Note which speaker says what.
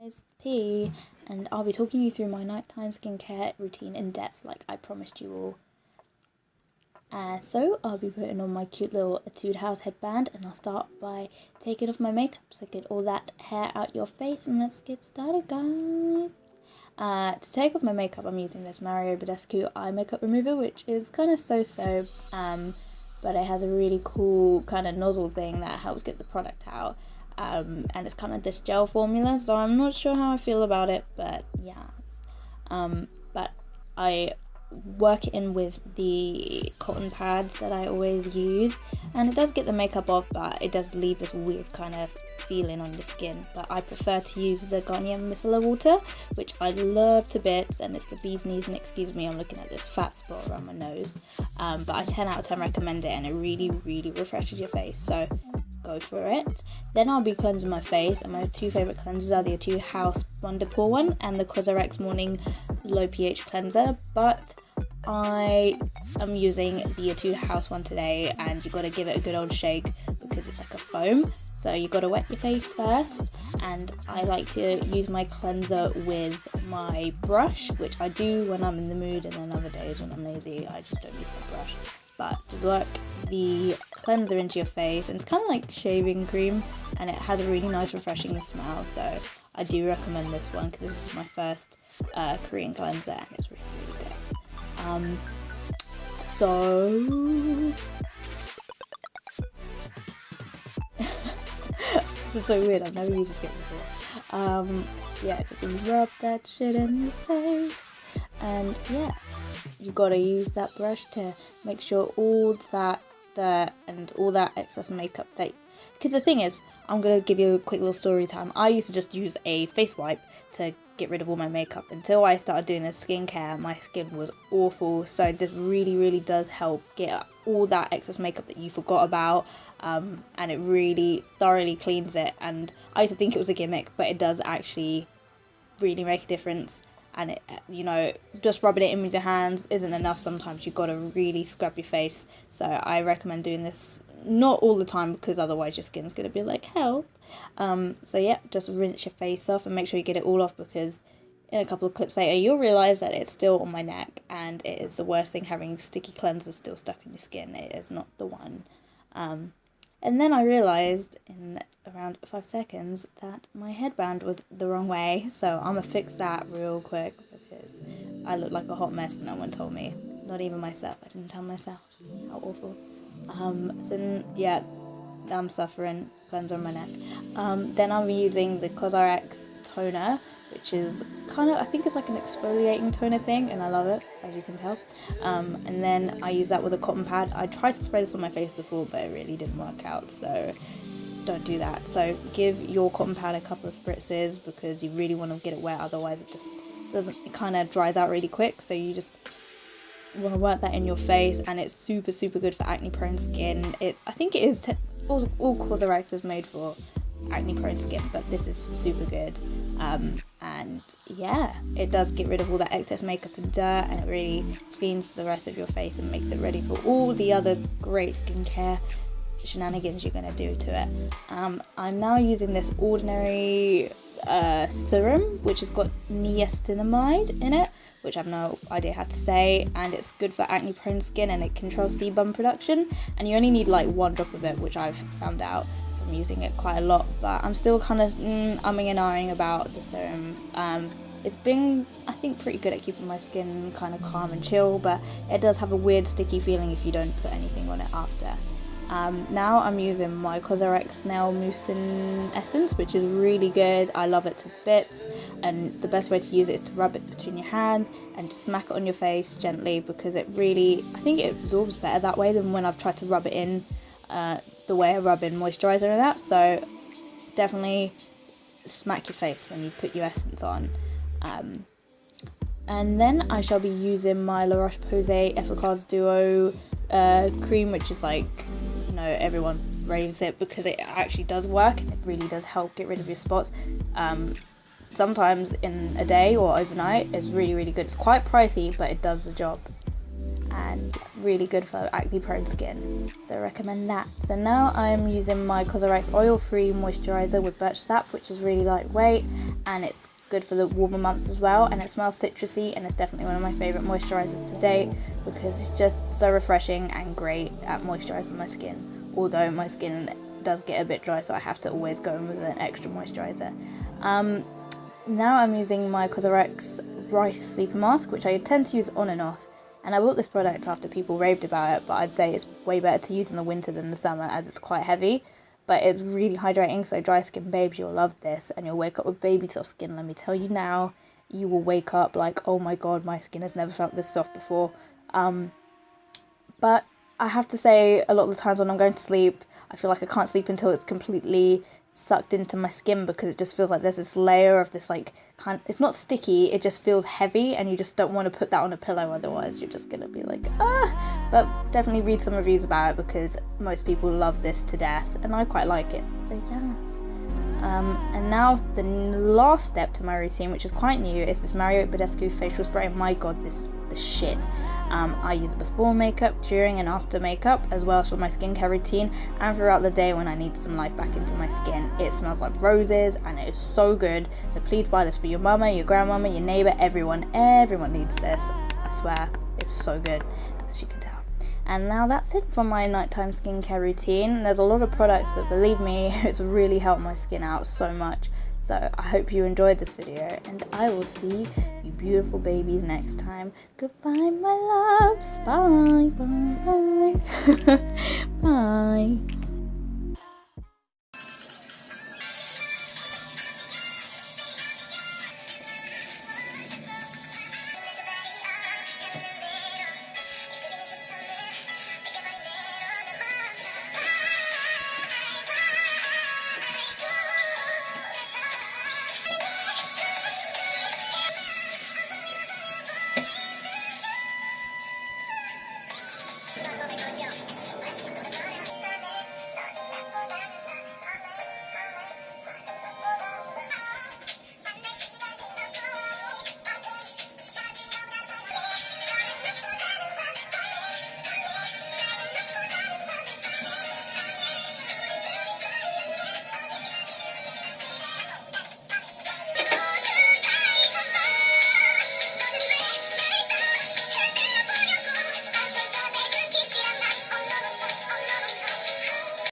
Speaker 1: It's P, and I'll be talking you through my nighttime skincare routine in depth like I promised you all. So I'll be putting on my cute little Etude House headband, and I'll start by taking off my makeup so get all that hair out your face, and let's get started, guys. To take off my makeup, I'm using this Badescu eye makeup remover, which is kind of so-so, but it has a really cool kind of nozzle thing that helps get the product out. And it's kind of this gel formula, so I'm not sure how I feel about it, but yeah. But I work it in with the cotton pads that I always use, and it does get the makeup off, but it does leave this weird kind of feeling on your skin. But I prefer to use the Garnier Micellar water, which I love to bits, and it's the bee's knees, and excuse me, I'm looking at this fat spot around my nose, but I 10 out of 10 recommend it, and it really refreshes your face, so go for it. Then I'll be cleansing my face, and my two favourite cleansers are the Etude House Wonder Pore one and the CosRx Morning Low pH Cleanser, but I am using the Etude House one today, and you got to give it a good old shake because it's like a foam, so you got to wet your face first. And I like to use my cleanser with my brush, which I do when I'm in the mood, and then other days when I'm lazy I just don't use my brush. But just work the cleanser into your face, and it's kind of like shaving cream, and it has a really nice refreshing smell, so I do recommend this one because this is my first Korean cleanser, and it's really good. This is so weird, I've never used this kit before. Yeah, just rub that shit in your face, and yeah, you gotta use that brush to make sure all that dirt and all that excess makeup because the thing is, I'm gonna give you a quick little story time. I used to just use a face wipe to get rid of all my makeup until I started doing this skincare. My skin was awful, so this really does help get all that excess makeup that you forgot about, and it really thoroughly cleans it. And I used to think it was a gimmick, but it does actually really make a difference. And it, you know, just rubbing it in with your hands isn't enough. Sometimes you've got to really scrub your face, so I recommend doing this not all the time because otherwise your skin's going to be like help. So yeah, just rinse your face off and make sure you get it all off, because in a couple of clips later you'll realise that it's still on my neck, and it is the worst thing having sticky cleanser still stuck in your skin. It is not the one. And then I realised in around 5 seconds that my headband was the wrong way, so I'm gonna fix that real quick because I look like a hot mess and no one told me. Not even myself. I didn't tell myself. How awful. So yeah, I'm suffering. Cleanser on my neck. Then I'm using the CosRx toner, which is kind of, I think it's like an exfoliating toner thing, and I love it, as you can tell. And then I use that with a cotton pad. I tried to spray this on my face before, but it really didn't work out, so don't do that. So give your cotton pad a couple of spritzes because you really want to get it wet, otherwise it just doesn't, it kind of dries out really quick, so you just want to work that in your face. And it's super good for acne prone skin. I think it is all CosRx is made for acne prone skin, but this is super good. And yeah, it does get rid of all that excess makeup and dirt, and it really cleans the rest of your face and makes it ready for all the other great skincare shenanigans you're gonna do to it. I'm now using this ordinary serum, which has got niacinamide in it, which I have no idea how to say, and it's good for acne prone skin, and it controls sebum production, and you only need like 1 drop of it, which I've found out. So I'm using it quite a lot, but I'm still kind of umming and ahhing about the serum. It's been, I think, pretty good at keeping my skin kind of calm and chill, but it does have a weird sticky feeling if you don't put anything on it after. Now I'm using my CosRx Snail Mucin essence, which is really good. I love it to bits, and the best way to use it is to rub it between your hands and just smack it on your face gently, because it really, I think it absorbs better that way than when I've tried to rub it in the way I rub in moisturiser and that. So definitely smack your face when you put your essence on. And then I shall be using my Roche Posay Effaclar Duo cream, which is like, you know, everyone raves it because it actually does work. It really does help get rid of your spots. Sometimes in a day or overnight. It's really good. It's quite pricey, but it does the job. and really good for acne prone skin, so I recommend that. So now I'm using my CosRx oil free moisturizer with birch sap, which is really lightweight and it's good for the warmer months as well, and it smells citrusy, and it's definitely one of my favorite moisturizers to date because it's just so refreshing and great at moisturizing my skin, although my skin does get a bit dry, so I have to always go in with an extra moisturizer. Now I'm using my CosRx rice sleeper mask, which I tend to use on and off, and I bought this product after people raved about it, but I'd say it's way better to use in the winter than the summer as it's quite heavy, but it's really hydrating, so dry skin babes, you'll love this, and you'll wake up with baby soft skin. Let me tell you now, you will wake up like, oh my god, my skin has never felt this soft before. But I have to say, a lot of the times when I'm going to sleep, I feel like I can't sleep until it's completely sucked into my skin, because it just feels like there's this layer of this like it's not sticky, it just feels heavy, and you just don't want to put that on a pillow, otherwise you're just gonna be like but definitely read some reviews about it because most people love this to death and I quite like it, so yes. And now the last step to my routine, which is quite new, is this Badescu facial spray. My god, this is the shit. I use it before makeup, during and after makeup, as well as for my skincare routine and throughout the day when I need some life back into my skin. It smells like roses and it is so good, so please buy this for your mama, your grandmama, your neighbour, everyone needs this. I swear, it's so good, as you can tell. And now that's it for my nighttime skincare routine. There's a lot of products, but believe me, it's really helped my skin out so much. So I hope you enjoyed this video, and I will see you beautiful babies next time. Goodbye, my loves. Bye, bye, bye. Bye.